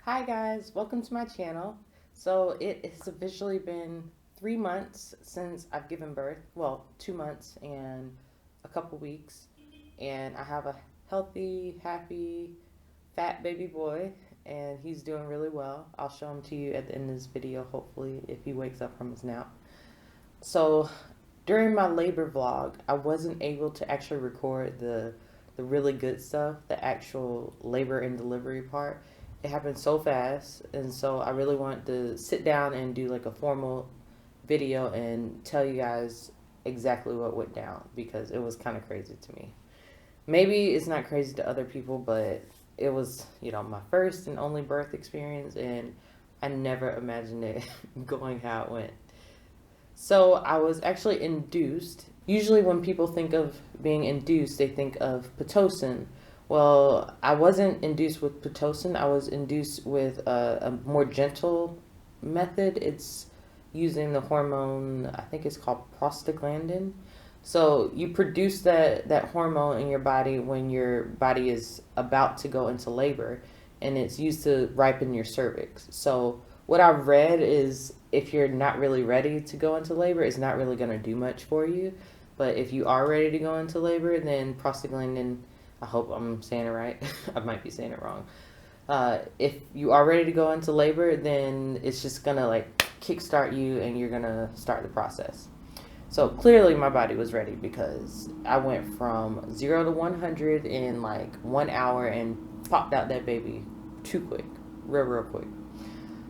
Hi guys, welcome to my channel. So it has officially been 3 months since I've given birth. Well, 2 months and a couple weeks. And I have a healthy, happy, fat baby boy, and he's doing really well. I'll show him to you at the end of this video, hopefully, if he wakes up from his nap. So during my labor vlog, I wasn't able to actually record the really good stuff, the actual labor and delivery part. It happened so fast, and so I really wanted to sit down and do like a formal video and tell you guys exactly what went down because it was kind of crazy to me. Maybe it's not crazy to other people, but it was, my first and only birth experience, and I never imagined it going how it went. So I was actually induced. Usually, when people think of being induced, they think of Pitocin. Well, I wasn't induced with Pitocin. I was induced with a more gentle method. It's using the hormone, I think it's called prostaglandin. So you produce that hormone in your body when your body is about to go into labor, and it's used to ripen your cervix. So what I've read is if you're not really ready to go into labor, it's not really going to do much for you. But if you are ready to go into labor, then prostaglandin, I hope I'm saying it right. I might be saying it wrong. If you are ready to go into labor, then it's just going to like kickstart you and you're going to start the process. So clearly my body was ready because I went from 0 to 100 in like 1 hour and popped out that baby too quick, real quick.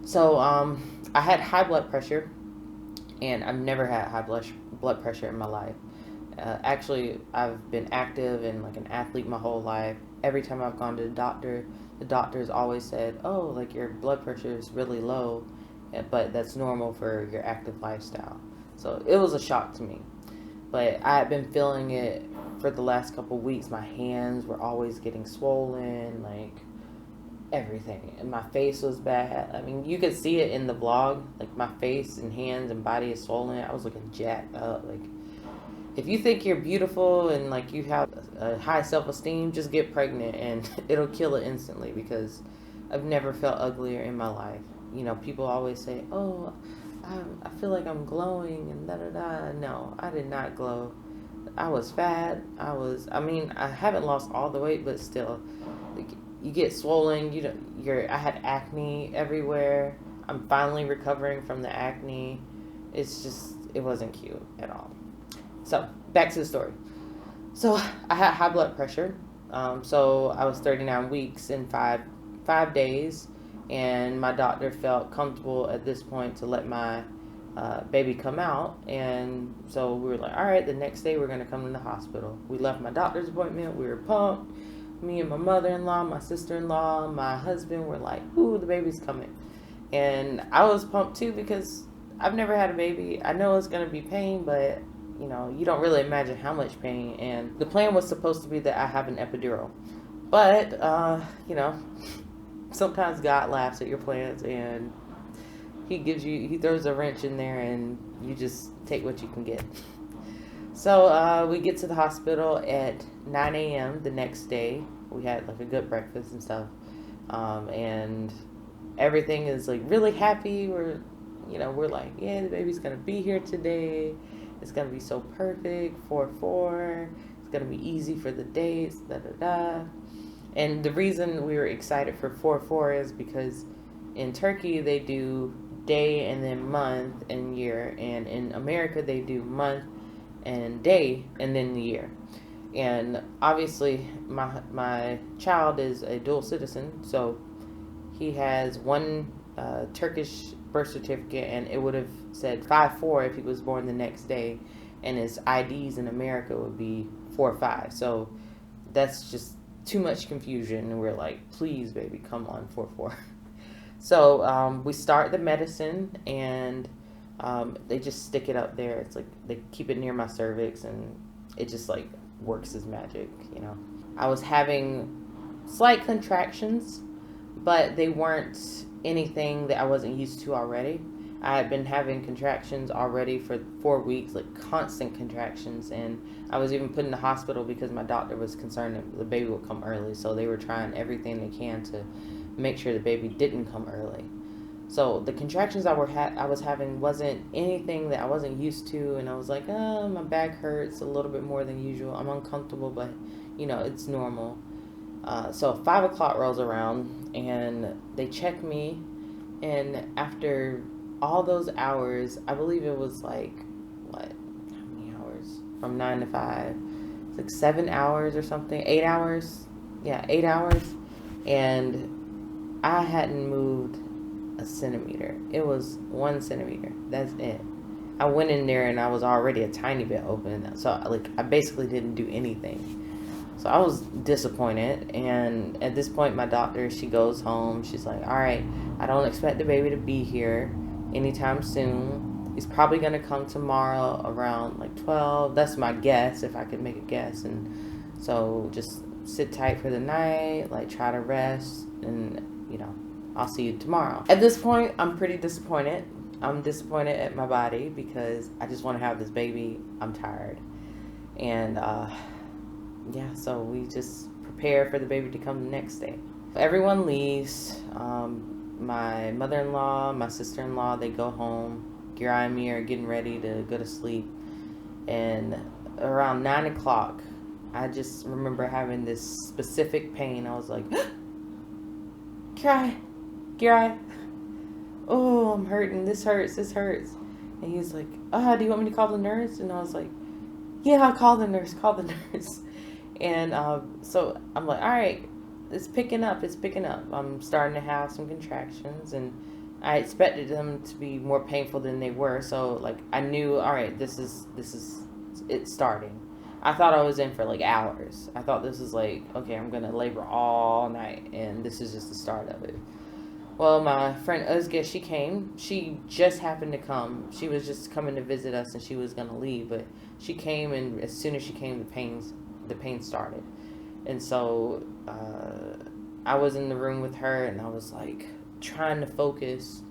So I had high blood pressure, and I've never had high blood pressure in my life. Actually, I've been active and like an athlete my whole life. Every time I've gone to the doctors always said, "Oh, like your blood pressure is really low, but that's normal for your active lifestyle." So it was a shock to me. But I had been feeling it for the last couple of weeks. My hands were always getting swollen, like everything, and my face was bad. I mean, you could see it in the vlog, like my face and hands and body is swollen. I was looking jacked up. Like, if you think you're beautiful and like you have a high self-esteem, just get pregnant and it'll kill it instantly, because I've never felt uglier in my life. People always say, "Oh, I feel like I'm glowing and da da da." No, I did not glow. I was fat. I haven't lost all the weight, but still, like, you get swollen. I had acne everywhere. I'm finally recovering from the acne. It wasn't cute at all. So back to the story. So I had high blood pressure. So I was 39 weeks in five days, and my doctor felt comfortable at this point to let my baby come out. And so we were like, all right, the next day we're going to come to the hospital. We left my doctor's appointment. We were pumped. Me and my mother-in-law, my sister-in-law, my husband were like, ooh, the baby's coming. And I was pumped too because I've never had a baby. I know it's going to be pain, but you don't really imagine how much pain. And the plan was supposed to be that I have an epidural. But, sometimes God laughs at your plans, and he throws a wrench in there, and you just take what you can get. So we get to the hospital at 9 a.m. the next day. We had like a good breakfast and stuff. And everything is like really happy. We're like, yeah, the baby's going to be here today. It's going to be so perfect, 4-4. It's going to be easy for the days, da da da. And the reason we were excited for 4-4 is because in Turkey they do day and then month and year. And in America they do month and day and then the year. And obviously my child is a dual citizen, so he has one Turkish birth certificate, and it would have said 5-4 if he was born the next day, and his IDs in America would be 4-5. So that's just too much confusion, and we're like, please, baby, come on, 4-4. So we start the medicine, and they just stick it up there. It's like they keep it near my cervix, and it just like works as magic. I was having slight contractions, but they weren't anything that I wasn't used to already. I had been having contractions already for 4 weeks, like constant contractions, and I was even put in the hospital because my doctor was concerned that the baby would come early, so they were trying everything they can to make sure the baby didn't come early. So the contractions I was having wasn't anything that I wasn't used to, and I was like, oh, my back hurts a little bit more than usual. I'm uncomfortable, but it's normal. So 5 o'clock rolls around, and they check me, and after all those hours, I believe it was like what? How many hours? From 9 to 5, it's like 7 hours or something. 8 hours. Yeah, 8 hours, and I hadn't moved a centimeter. It was 1 centimeter. That's it. I went in there and I was already a tiny bit open. So I basically didn't do anything. So I was disappointed. And at this point, my doctor, she goes home. She's like, all right, I don't expect the baby to be here anytime soon. He's probably going to come tomorrow around like 12. That's my guess, if I could make a guess. And so just sit tight for the night, try to rest, and I'll see you tomorrow. At this point, I'm pretty disappointed. I'm disappointed at my body because I just want to have this baby. I'm tired. And so we just prepare for the baby to come the next day. Everyone leaves. My mother-in-law, my sister-in-law, they go home. Gira and me are getting ready to go to sleep. And around 9 o'clock, I just remember having this specific pain. I was like, Gira, oh, I'm hurting. This hurts. And he's like, do you want me to call the nurse? And I was like, yeah, I'll call the nurse. And so I'm like, all right, it's picking up. I'm starting to have some contractions, and I expected them to be more painful than they were. So I knew, all right, this is it starting. I thought I was in for hours. I thought this was okay, I'm gonna labor all night, and this is just the start of it. Well, my friend Özge, she came. She just happened to come. She was just coming to visit us, and she was gonna leave, but she came, and as soon as she came, the pain started. And so I was in the room with her, and I was trying to focus,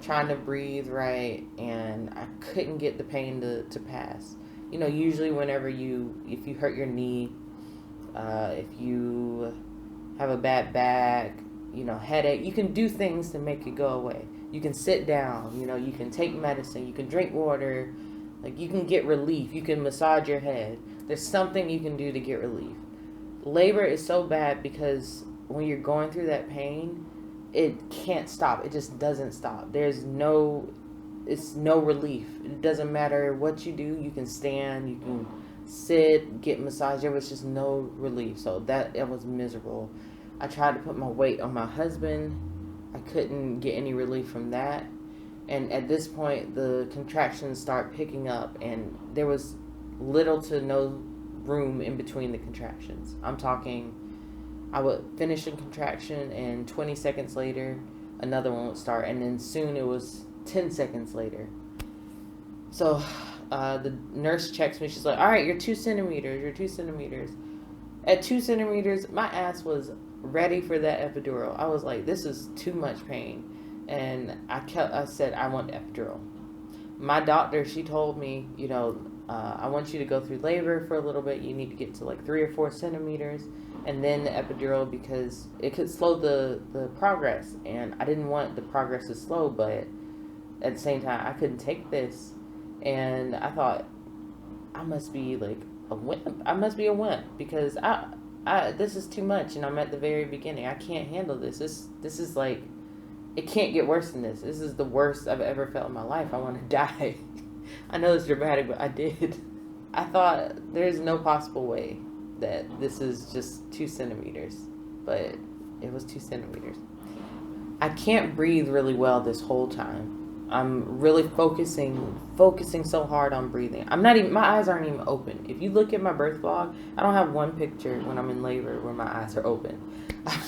trying to breathe right, and I couldn't get the pain to pass. Usually whenever if you hurt your knee, if you have a bad back, headache, you can do things to make it go away. You can sit down, you can take medicine, you can drink water, you can get relief, you can massage your head. There's something you can do to get relief. Labor is so bad because when you're going through that pain, it can't stop. It just doesn't stop. It's no relief. It doesn't matter what you do. You can stand, you can sit, get massage. There was just no relief. So it was miserable. I tried to put my weight on my husband. I couldn't get any relief from that. And at this point, the contractions start picking up, and there was little to no room in between the contractions. I'm talking, I would finish a contraction, and 20 seconds later, another one would start, and then soon it was 10 seconds later. So the nurse checks me. She's like, all right, you're 2 centimeters. At 2 centimeters, my ass was ready for that epidural. I was like, this is too much pain. And I said, I want epidural. My doctor, she told me, I want you to go through labor for a little bit. You need to get to 3 or 4 centimeters, and then the epidural, because it could slow the progress. And I didn't want the progress to slow, but at the same time, I couldn't take this. And I thought, I must be a wimp. I must be a wimp, because this is too much, and I'm at the very beginning. I can't handle this. This is it can't get worse than this. This is the worst I've ever felt in my life. I want to die. I know it's dramatic, but I did. I thought there's no possible way that this is just 2 centimeters, but it was 2 centimeters. I can't breathe really well this whole time. I'm really focusing so hard on breathing. My eyes aren't even open. If you look at my birth vlog, I don't have one picture when I'm in labor where my eyes are open.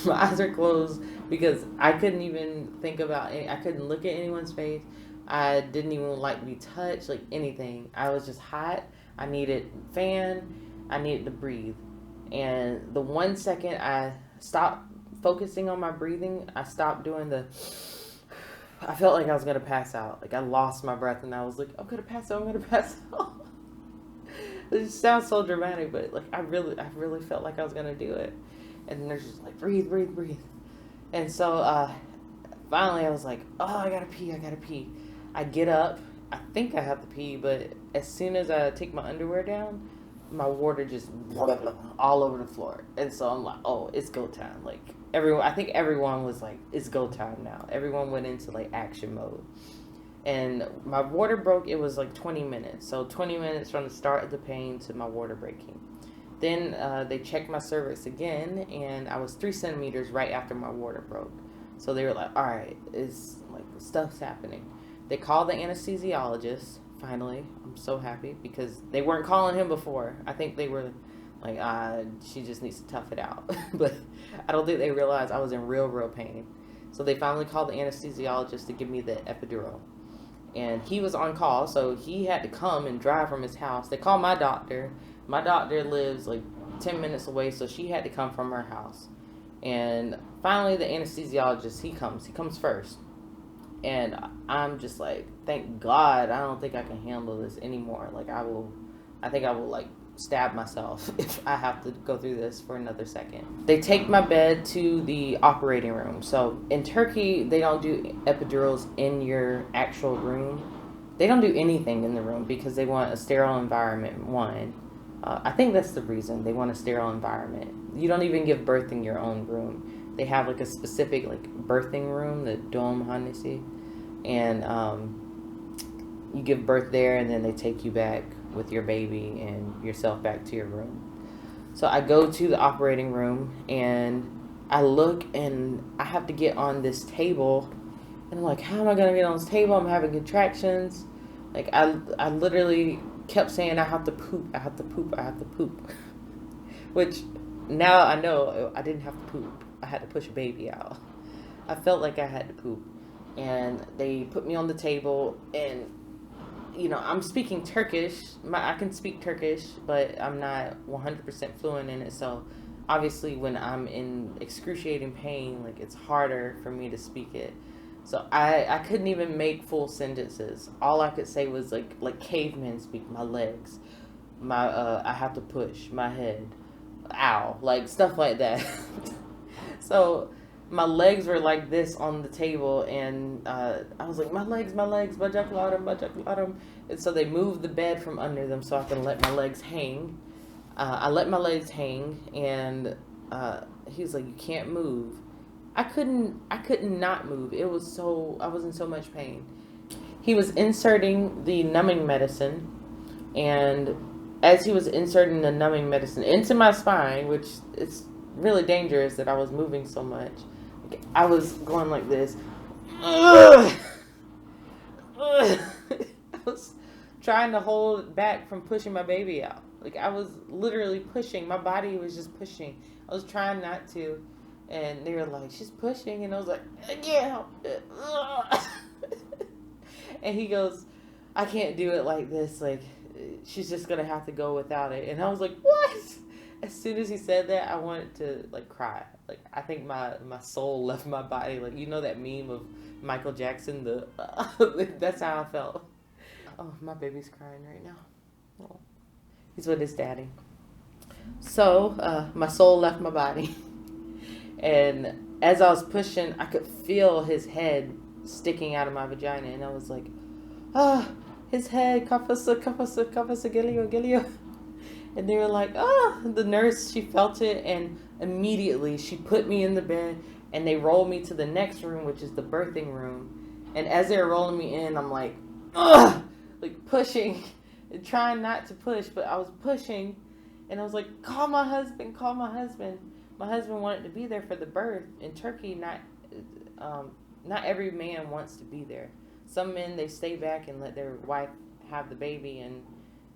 My eyes are closed because I couldn't even think about I couldn't look at anyone's face. I didn't even like to be touched, anything. I was just hot. I needed fan. I needed to breathe. And the 1 second I stopped focusing on my breathing, I stopped doing I felt like I was going to pass out. I lost my breath, and I was like, I'm going to pass out. It sounds so dramatic, but I really felt like I was going to do it. And the nurse was like, breathe. And so finally I was like, oh, I gotta pee, I gotta pee. I get up, I think I have to pee, but as soon as I take my underwear down, my water just all over the floor. And so I'm like, oh, it's go time. Like everyone, I think everyone was like, it's go time now. Everyone went into like action mode. And my water broke, it was like 20 minutes. So 20 minutes from the start of the pain to my water breaking. Then they checked my cervix again, and I was 3 centimeters right after my water broke. So they were like, all right, it's like stuff's happening. They called the anesthesiologist, finally. I'm so happy because they weren't calling him before. I think they were like, she just needs to tough it out. But I don't think they realized I was in real, real pain. So they finally called the anesthesiologist to give me the epidural. And he was on call, so he had to come and drive from his house. They called my doctor. My doctor lives like 10 minutes away, so she had to come from her house. And finally, the anesthesiologist, he comes first. And I'm just like, thank God, I don't think I can handle this anymore. Like, I think I will like stab myself if I have to go through this for another second. They take my bed to the operating room. So in Turkey, they don't do epidurals in your actual room. They don't do anything in the room because they want a sterile environment, one. I think that's the reason. They want a sterile environment. You don't even give birth in your own room. They have like a specific like birthing room, the Doğum, and you give birth there, and then they take you back with your baby and yourself back to your room. So I go to the operating room, and I look, and I have to get on this table, and I'm like, how am I gonna get on this table? I'm having contractions. Like I literally kept saying, I have to poop, I have to poop, I have to poop. Which now I know I didn't have to poop. I had to push a baby out. I felt like I had to poop. And they put me on the table, and I'm speaking Turkish. I can speak Turkish, but I'm not 100% fluent in it. So obviously when I'm in excruciating pain, like it's harder for me to speak it. So I couldn't even make full sentences. All I could say was like cavemen speak, my legs, I have to push my head, ow, like stuff like that. So my legs were like this on the table, and I was like, my legs, bacaklarım. And so they moved the bed from under them so I can let my legs hang. I let my legs hang, and he was like, you can't move. I couldn't not move. I was in so much pain. He was inserting the numbing medicine, and as he was inserting the numbing medicine into my spine, which it's really dangerous that I was moving so much, I was going like this. Ugh! Ugh! I was trying to hold back from pushing my baby out. Like I was literally pushing. My body was just pushing. I was trying not to. And they were like, she's pushing. And I was like, yeah. And he goes, I can't do it like this. Like, she's just going to have to go without it. And I was like, what? As soon as he said that, I wanted to, like, cry. Like, I think my soul left my body. Like, you know that meme of Michael Jackson? That's how I felt. Oh, my baby's crying right now. Oh, he's with his daddy. So, my soul left my body. And as I was pushing, I could feel his head sticking out of my vagina. And I was like, his head, kafası geliyor. And they were like, the nurse, she felt it. And immediately she put me in the bed, and they rolled me to the next room, which is the birthing room. And as they were rolling me in, I'm like, like pushing and trying not to push, but I was pushing. And I was like, call my husband. My husband wanted to be there for the birth. In Turkey, not every man wants to be there. Some men, they stay back and let their wife have the baby,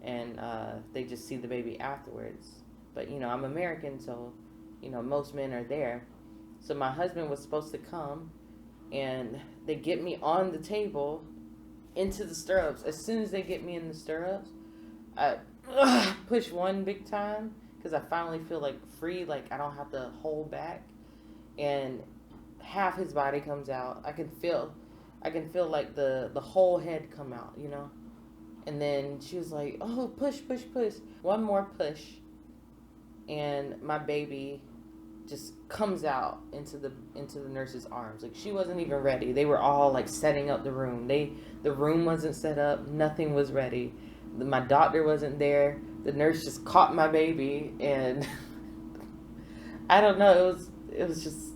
and they just see the baby afterwards. But I'm American, so most men are there. So my husband was supposed to come, and they get me on the table into the stirrups. As soon as they get me in the stirrups, I push one big time, because I finally feel like free, like I don't have to hold back, and half his body comes out. I can feel like the whole head come out, And then she was like, "Oh, push. One more push." And my baby just comes out into the nurse's arms. Like, she wasn't even ready. They were all like setting up the room. The room wasn't set up. Nothing was ready. My doctor wasn't there. The nurse just caught my baby, and I don't know. It was just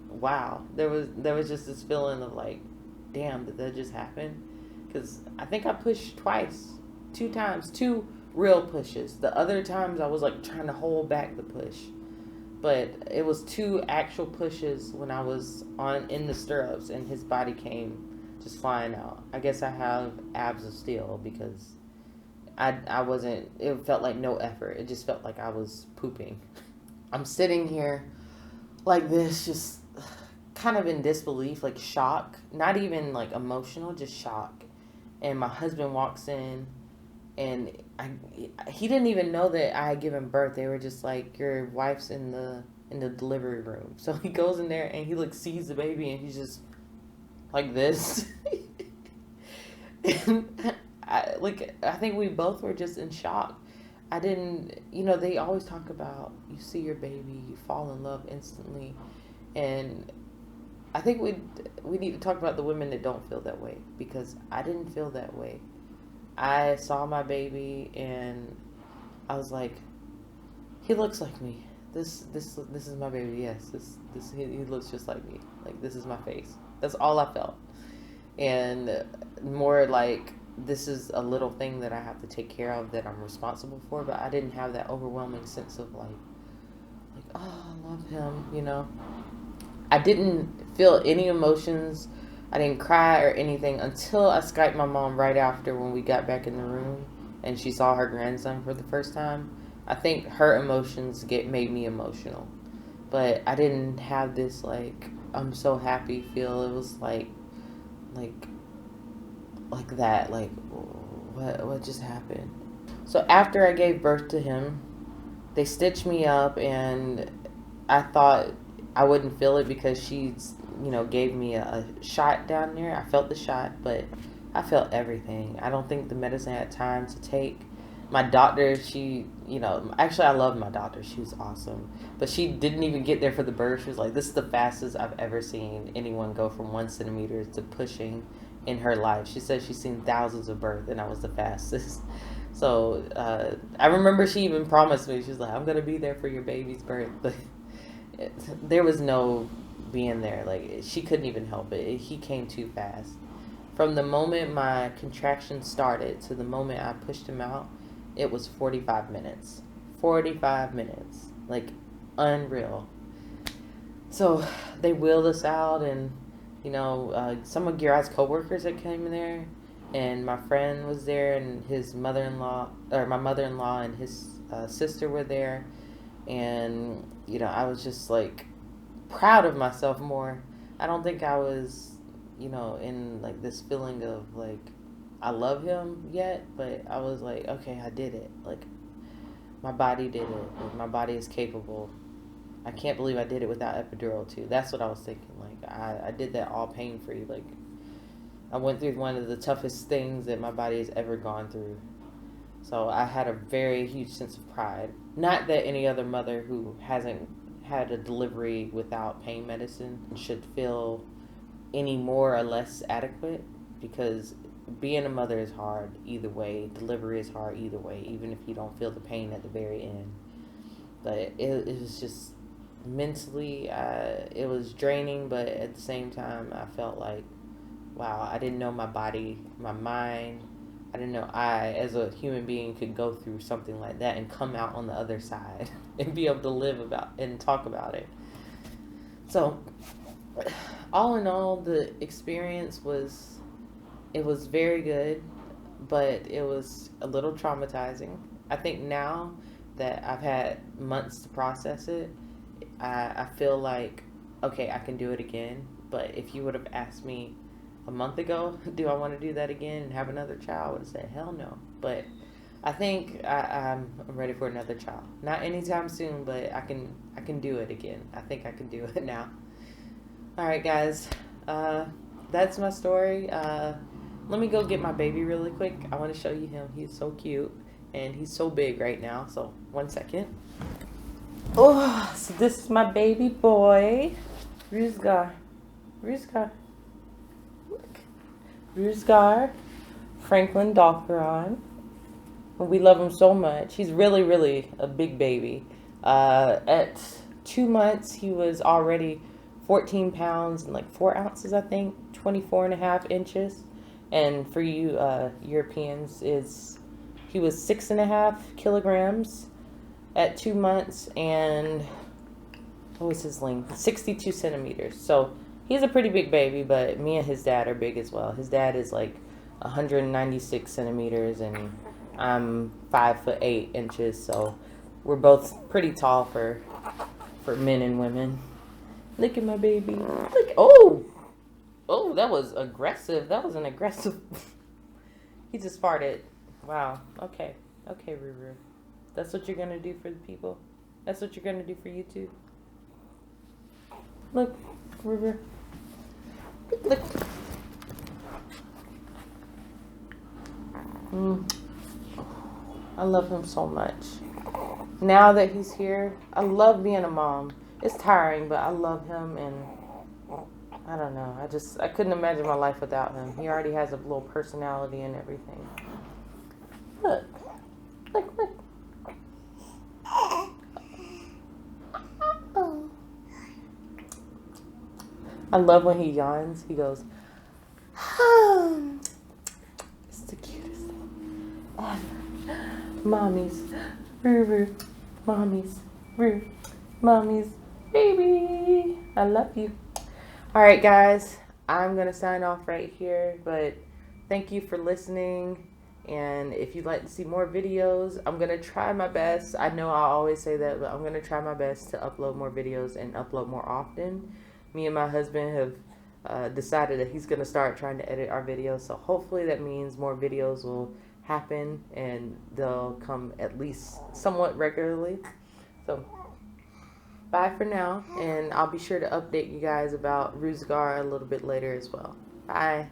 wow. There was just this feeling of like, damn, did that just happen? Because I think I pushed twice, 2 times, 2 real pushes. The other times I was like trying to hold back the push, but it was 2 actual pushes when I was in the stirrups, and his body came just flying out. I guess I have abs of steel because I wasn't. It felt like no effort. It just felt like I was pooping. I'm sitting here like this, just kind of in disbelief, like shock, not even like emotional, just shock. And my husband walks in, and he didn't even know that I had given birth. They were just like, your wife's in the delivery room. So he goes in there, and he like sees the baby, and he's just like this. And I think we both were just in shock. I didn't, they always talk about, you see your baby, you fall in love instantly. And I think we need to talk about the women that don't feel that way, because I didn't feel that way. I saw my baby, and I was like, he looks like me. This is my baby. Yes, he looks just like me. Like, this is my face. That's all I felt. And more like, this is a little thing that I have to take care of, that I'm responsible for. But I didn't have that overwhelming sense of like, oh, I love him. I didn't feel any emotions. I didn't cry or anything until I Skyped my mom right after, when we got back in the room and she saw her grandson for the first time. I think her emotions made me emotional. But I didn't have this like, I'm so happy feel. It was like that, like, what just happened? So after I gave birth to him, they stitched me up, and I thought I wouldn't feel it because she, gave me a shot down there. I felt the shot, but I felt everything. I don't think the medicine had time to take. My doctor, she, actually I love my doctor. She was awesome. But she didn't even get there for the birth. She was like, this is the fastest I've ever seen anyone go from 1 centimeter to pushing in her life. She said she's seen thousands of births, and I was the fastest. So I remember she even promised me, she was like, I'm going to be there for your baby's birth. But there was no being there. Like, she couldn't even help it. He came too fast. From the moment my contractions started to the moment I pushed him out, it was 45 minutes. 45 minutes. Like, unreal. So they wheeled us out, and some of Girad's coworkers that came in there, and my friend was there, and his mother-in-law, or my mother-in-law and his sister were there. And I was just like proud of myself more. I don't think I was in like this feeling of like I love him yet, but I was like, okay, I did it. Like, my body did it. Like, my body is capable. I can't believe I did it without epidural too. That's what I was thinking. Like, I did that all pain free. Like, I went through one of the toughest things that my body has ever gone through. So I had a very huge sense of pride. Not that any other mother who hasn't had a delivery without pain medicine should feel any more or less adequate, because being a mother is hard either way. Delivery is hard either way, even if you don't feel the pain at the very end. But it was just mentally, it was draining, but at the same time, I felt like, wow, I didn't know my body, my mind, I didn't know I, as a human being, could go through something like that and come out on the other side and be able to live about and talk about it. So, all in all, the experience was very good, but it was a little traumatizing. I think now that I've had months to process it, I feel like, okay, I can do it again. But if you would have asked me a month ago, do I want to do that again and have another child, I would have said, hell no. But I think I'm ready for another child. Not anytime soon, but I can do it again. I think I can do it now. All right, guys. That's my story. Let me go get my baby really quick. I want to show you him. He's so cute, and he's so big right now. So 1 second. Oh, so this is my baby boy, Ruzgar. Ruzgar. Look. Ruzgar Franklin Dockeron. We love him so much. He's really, really a big baby. At 2 months, he was already 14 pounds and like 4 ounces, I think, 24.5 inches. And for you Europeans, he was 6.5 kilograms at 2 months, and what was his length? 62 centimeters. So he's a pretty big baby, but me and his dad are big as well. His dad is like 196 centimeters, and I'm 5'8 inches. So we're both pretty tall for men and women. Look at my baby. Look. Oh, that was aggressive. That was an aggressive. He just farted. Wow. Okay, Ruru. That's what you're gonna do for the people. That's what you're gonna do for YouTube. Look, Ruru. Look. I love him so much. Now that he's here, I love being a mom. It's tiring, but I love him, and I don't know. I couldn't imagine my life without him. He already has a little personality and everything. Look. I love when he yawns. He goes, it's the cutest thing ever. Mommies, Ruru, mommies, Ruru, mommies, baby. I love you. All right, guys, I'm going to sign off right here, but thank you for listening. And if you'd like to see more videos, I'm going to try my best. I know I always say that, but I'm going to try my best to upload more videos and upload more often. Me and my husband have decided that he's going to start trying to edit our videos. So hopefully that means more videos will happen and they'll come at least somewhat regularly. So bye for now, and I'll be sure to update you guys about Ruzgar a little bit later as well. Bye.